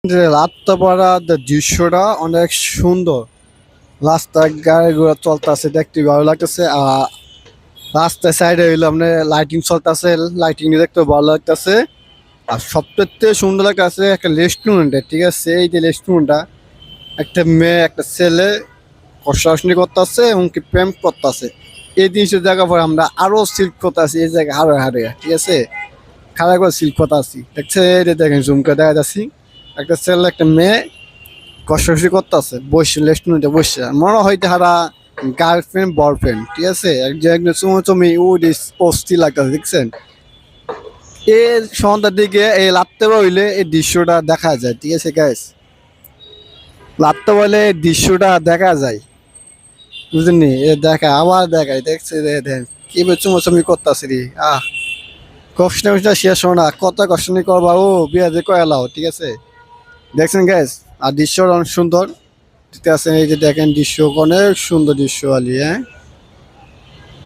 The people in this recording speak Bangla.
যে রাতটা দৃশ্যটা অনেক সুন্দর। রাস্তায় গাড়ি ঘোড়া চলতেছে, দেখতে ভালো লাগতেছে। আর রাস্তার সাইডে হইলো আপনার লাইটিং চলতেছে, লাইটিং দেখতে ভালো লাগতেছে। আর সবচেয়ে সুন্দর লাগতেছে একটা রেস্টুরেন্টে, ঠিক আছে? এই যে রেস্টুরেন্টটা, একটা মেয়ে একটা ছেলে কষাকষি করতেছে এবং কি প্রেম করতেছে। এই জিনিসের জায়গা পরে আমরা আরো সিল্ক করতেছি এই জায়গায় হারে হারে, ঠিক আছে? খারাপ করে সিল্ক করতেছি, দেখছে? এই যে দেখেন জুমকে দেখা যাচ্ছি, একটা ছেলে একটা মেয়ে কষাকষি করতেছে বসে, রেস্টুরেন্টে বসে। মনে হয় তারা গার্লফ্রেন্ড বয়ফ্রেন্ড, ঠিক আছে? একজন চুমোচুমি অস্থির লাগতেছে, দেখছেন? এই সন্ধ্যার দিকে এই রাত্রে হইলে এই দৃশ্যটা দেখা যায়, ঠিক আছে গাইস? রাত্রে বলে এই দৃশ্যটা দেখা যায়, বুঝলেন? এ দেখা আবার দেখায়, দেখছে? দেখেন কি চুমোচুমি করতেছে রে। কষ্ট শেষ হয় না, কত কষ্ট করবা ও বিয়া যে কয়ালাও, ঠিক আছে? দেখছেন গাইস? আর দৃশ্য অনেক সুন্দর, ঠিক আছে? এই যে দেখেন দৃশ্য, অনেক সুন্দর দৃশ্য আলি, হ্যাঁ।